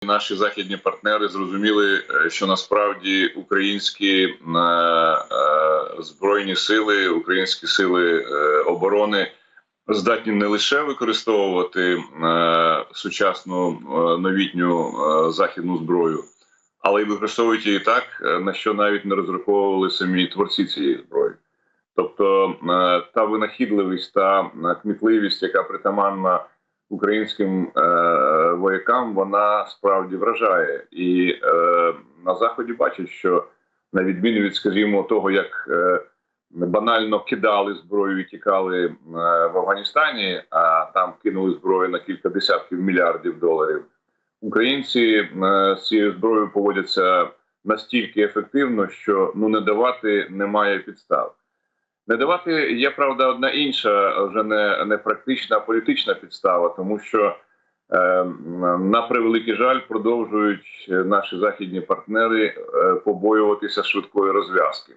Наші західні партнери зрозуміли, що насправді українські збройні сили, українські сили оборони здатні не лише використовувати сучасну новітню західну зброю, але й використовують її так, на що навіть не розраховували самі творці цієї зброї. Тобто та винахідливість, та кмітливість, яка притаманна українським воякам, вона справді вражає. І на Заході бачать, що на відміну від, скажімо, того, як банально кидали зброю і тікали в Афганістані, а там кинули зброю на кілька десятків мільярдів доларів, українці з цією зброєю поводяться настільки ефективно, що не давати немає підстав. Не давати є, правда, одна інша, вже не практична, а політична підстава, тому що, на превеликий жаль, продовжують наші західні партнери побоюватися швидкої розв'язки,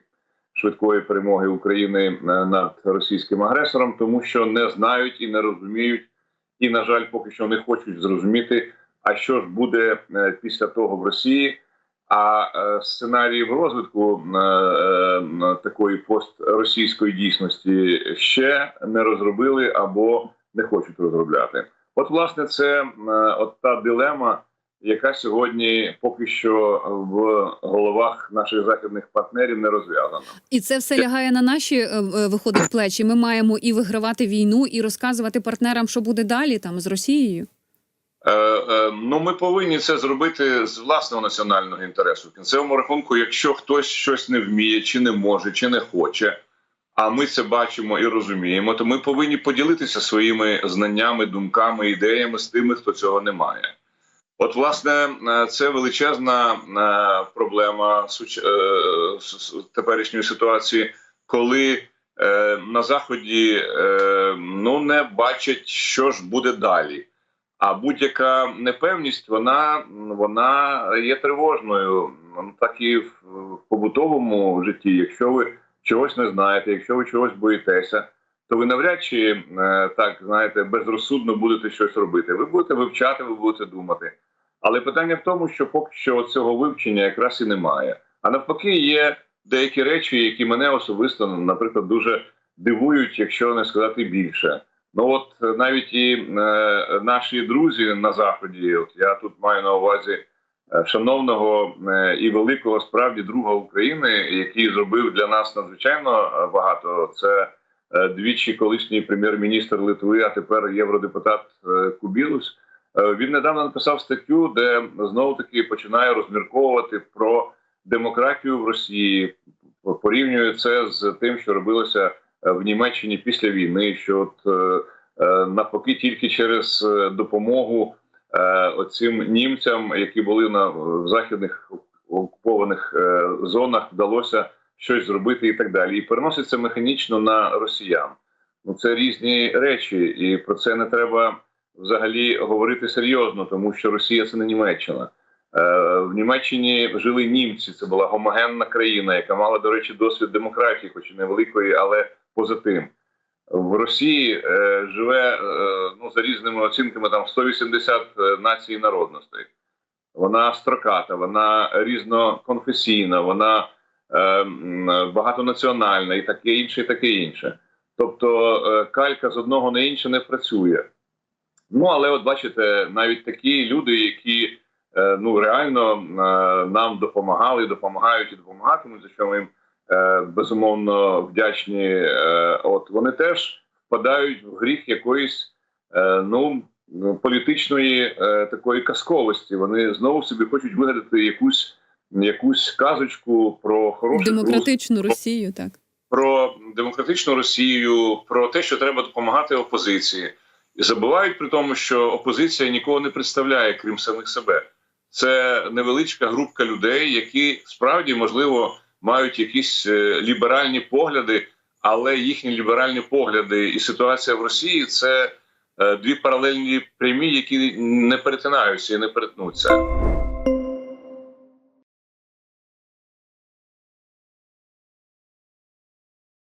швидкої перемоги України над російським агресором, тому що не знають і не розуміють, і, на жаль, поки що не хочуть зрозуміти, а що ж буде після того в Росії. А сценаріїв розвитку такої постросійської дійсності ще не розробили або не хочуть розробляти. От, власне, це та дилема, яка сьогодні поки що в головах наших західних партнерів не розв'язана. І це все лягає на наші, виходить, плечі. Ми маємо і вигравати війну, і розказувати партнерам, що буде далі там з Росією. Ми повинні це зробити з власного національного інтересу. В кінцевому рахунку, якщо хтось щось не вміє, чи не може, чи не хоче, а ми це бачимо і розуміємо, то ми повинні поділитися своїми знаннями, думками, ідеями з тими, хто цього не має. От, власне, це величезна проблема теперішньої ситуації, коли на Заході не бачать, що ж буде далі. А будь-яка непевність, вона є тривожною. Так і в побутовому житті. Якщо ви чогось не знаєте, якщо ви чогось боїтеся, то ви навряд чи, так, знаєте, безрозсудно будете щось робити. Ви будете вивчати, ви будете думати. Але питання в тому, що поки що цього вивчення якраз і немає. А навпаки, є деякі речі, які мене особисто, наприклад, дуже дивують, якщо не сказати більше. Навіть і наші друзі на Заході, я тут маю на увазі шановного і великого справді друга України, який зробив для нас надзвичайно багато. Це двічі колишній прем'єр-міністр Литви, а тепер євродепутат Кубілус. Він недавно написав статтю, де знову-таки починає розмірковувати про демократію в Росії, порівнює це з тим, що робилося в Німеччині після війни, що навпаки тільки через допомогу оцим німцям, які були в західних окупованих зонах, вдалося щось зробити і так далі. І переноситься механічно на росіян. Це різні речі, і про це не треба взагалі говорити серйозно, тому що Росія – це не Німеччина. В Німеччині жили німці, це була гомогенна країна, яка мала, до речі, досвід демократії, хоч і невеликої, але поза тим. В Росії живе, за різними оцінками, там 180 націй і народностей. Вона строката, вона різноконфесійна, вона багатонаціональна і таке інше, і таке інше. Тобто калька з одного на інше не працює. Але от бачите, навіть такі люди, які реально нам допомагали, допомагають і допомагатимуть, за що ми їм безумовно вдячні, вони теж впадають в гріх якоїсь політичної такої казковості. Вони знову собі хочуть вигадати якусь казочку про хорошу демократичну Росію, так. Про демократичну Росію, про те, що треба допомагати опозиції. І забувають при тому, що опозиція нікого не представляє, крім самих себе. Це невеличка групка людей, які справді, можливо, мають якісь ліберальні погляди, але їхні ліберальні погляди і ситуація в Росії – це дві паралельні прямі, які не перетинаються і не перетнуться.